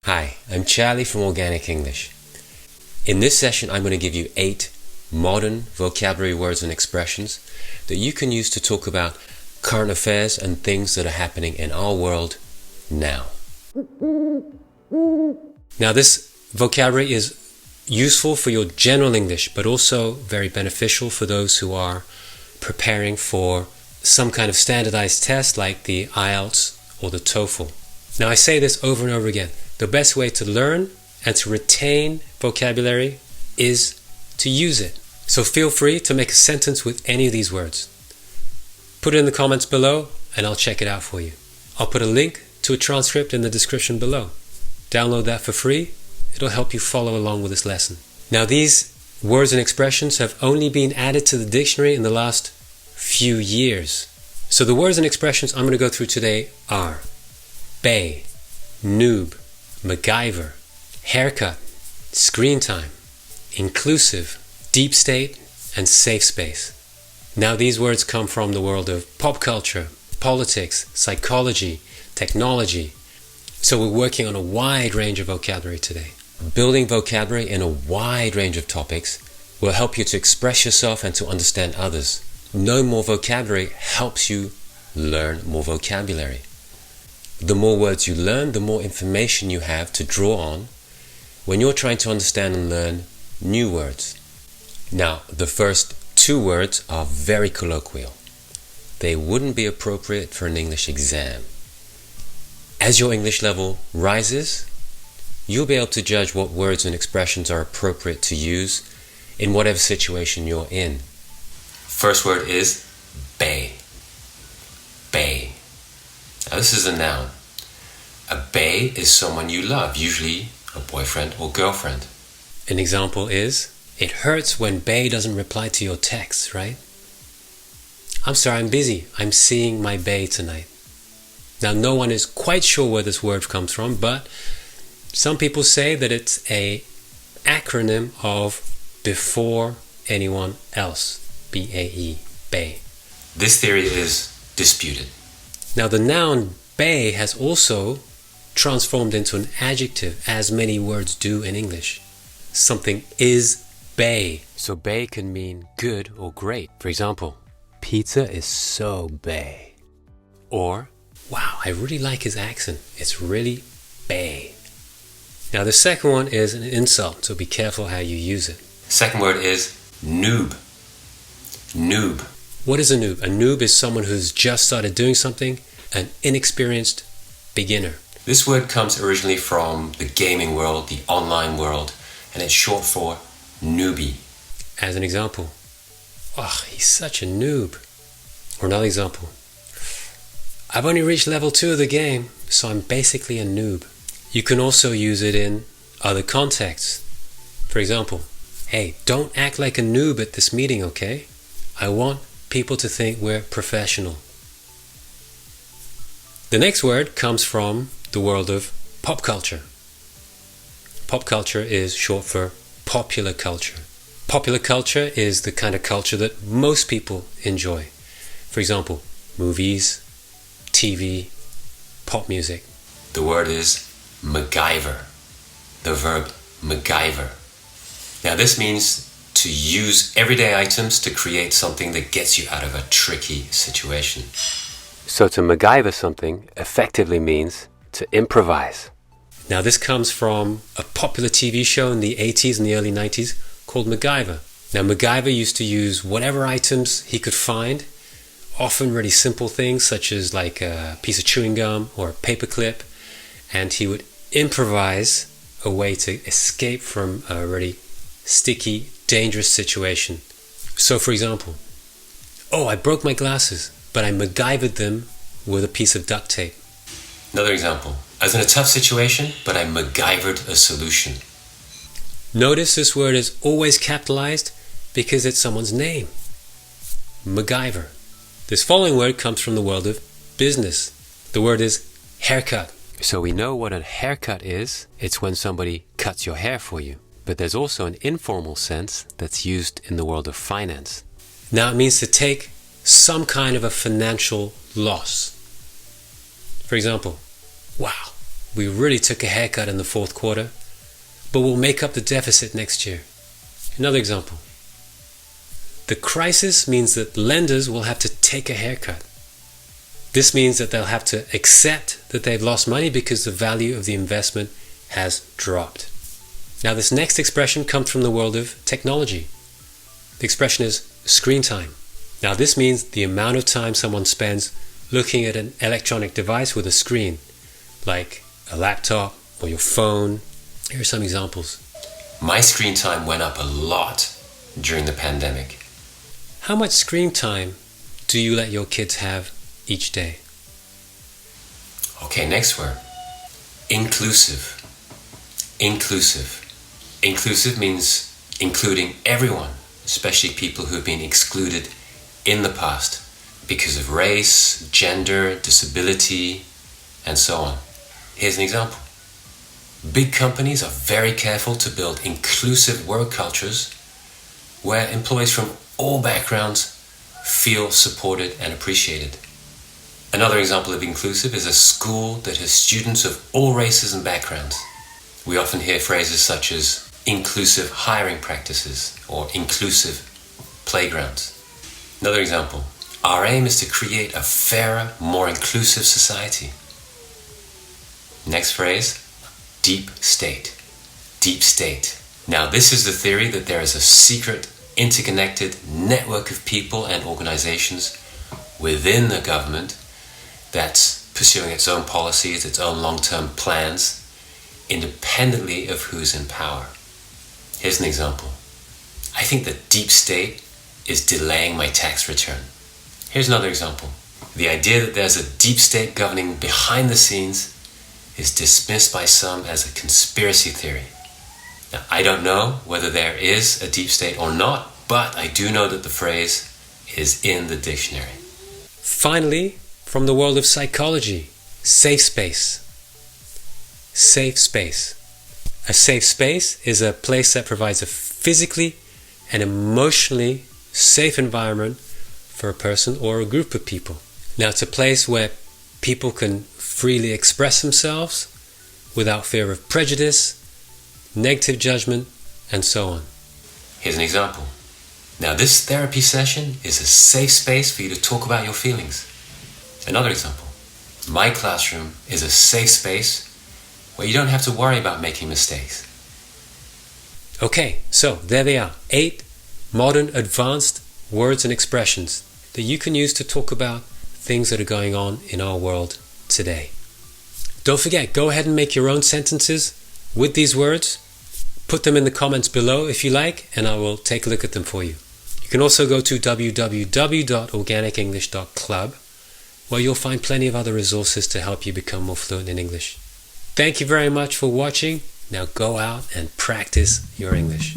Hi, I'm Charlie from Organic English. In this session, I'm going to give you 8 modern vocabulary words and expressions that you can use to talk about current affairs and things that are happening in our world now. Now, this vocabulary is useful for your general English, but also very beneficial for those who are preparing for some kind of standardized test like the IELTS or the TOEFL. Now, I say this over and over again. The best way to learn and to retain vocabulary is to use it. So feel free to make a sentence with any of these words. Put it in the comments below and I'll check it out for you. I'll put a link to a transcript in the description below. Download that for free. It'll help you follow along with this lesson. Now, these words and expressions have only been added to the dictionary in the last few years. So the words and expressions I'm going to go through today are bae, noob, macgyver, haircut, screen time, inclusive, deep state, and safe space. Now, these words come from the world of pop culture, politics, psychology, technology. So we're working on a wide range of vocabulary today. Building vocabulary in a wide range of topics will help you to express yourself and to understand others. Knowing more vocabulary helps you learn more vocabulary. The more words you learn, the more information you have to draw on when you're trying to understand and learn new words. Now, the first 2 words are very colloquial. They wouldn't be appropriate for an English exam. As your English level rises, you'll be able to judge what words and expressions are appropriate to use in whatever situation you're in. First word is bae. Bae. Now, this is a noun. A bae is someone you love, usually a boyfriend or girlfriend. An example is, it hurts when bae doesn't reply to your texts, right? I'm sorry, I'm busy. I'm seeing my bae tonight. Now, no one is quite sure where this word comes from, but some people say that it's an acronym of before anyone else. B-A-E, bae. This theory is disputed. Now, the noun bae has also transformed into an adjective, as many words do in English. Something is bae. So bae can mean good or great. For example, pizza is so bae. Or, wow, I really like his accent. It's really bae. Now, the second one is an insult, so be careful how you use it. Second word is noob. Noob. What is a noob? A noob is someone who's just started doing something, an inexperienced beginner. This word comes originally from the gaming world, the online world, and it's short for newbie. As an example, oh, he's such a noob. Or another example, I've only reached level 2 of the game, so I'm basically a noob. You can also use it in other contexts. For example, hey, don't act like a noob at this meeting, okay? I want people to think we're professional. The next word comes from the world of pop culture. Pop culture is short for popular culture. Popular culture is the kind of culture that most people enjoy. For example, movies, TV, pop music. The word is macgyver. The verb macgyver. Now, this means to use everyday items to create something that gets you out of a tricky situation. So to macgyver something effectively means to improvise. Now, this comes from a popular TV show in the 80s and the early 90s called MacGyver. Now, MacGyver used to use whatever items he could find, often really simple things such as like a piece of chewing gum or a paper clip, and he would improvise a way to escape from a really sticky, dangerous situation. So, for example, oh, I broke my glasses, but I MacGyvered them with a piece of duct tape. Another example, I was in a tough situation, but I MacGyvered a solution. Notice this word is always capitalized because it's someone's name. MacGyver. This following word comes from the world of business. The word is haircut. So we know what a haircut is. It's when somebody cuts your hair for you. But there's also an informal sense that's used in the world of finance. Now, it means to take some kind of a financial loss. For example, wow, we really took a haircut in the fourth quarter, but we'll make up the deficit next year. Another example. The crisis means that lenders will have to take a haircut. This means that they'll have to accept that they've lost money because the value of the investment has dropped. Now, this next expression comes from the world of technology. The expression is screen time. Now, this means the amount of time someone spends looking at an electronic device with a screen, like a laptop or your phone. Here are some examples. My screen time went up a lot during the pandemic. How much screen time do you let your kids have each day? Okay, next word. Inclusive. Inclusive. Inclusive means including everyone, especially people who have been excluded in the past because of race, gender, disability, and so on. Here's an example. Big companies are very careful to build inclusive work cultures where employees from all backgrounds feel supported and appreciated. Another example of inclusive is a school that has students of all races and backgrounds. We often hear phrases such as inclusive hiring practices or inclusive playgrounds. Another example. Our aim is to create a fairer, more inclusive society. Next phrase. Deep state. Deep state. Now, this is the theory that there is a secret, interconnected network of people and organizations within the government that's pursuing its own policies, its own long-term plans, independently of who's in power. Here's an example. I think the deep state is delaying my tax return. Here's another example. The idea that there's a deep state governing behind the scenes is dismissed by some as a conspiracy theory. Now, I don't know whether there is a deep state or not, but I do know that the phrase is in the dictionary. Finally, from the world of psychology, safe space. Safe space. A safe space is a place that provides a physically and emotionally safe environment for a person or a group of people. Now, it's a place where people can freely express themselves without fear of prejudice, negative judgment, and so on. Here's an example. Now, this therapy session is a safe space for you to talk about your feelings. Another example. My classroom is a safe space where you don't have to worry about making mistakes. Okay, so there they are. 8 modern advanced words and expressions that you can use to talk about things that are going on in our world today. Don't forget, go ahead and make your own sentences with these words. Put them in the comments below if you like, and I will take a look at them for you. You can also go to www.organicenglish.club, where you'll find plenty of other resources to help you become more fluent in English. Thank you very much for watching. Now go out and practice your English.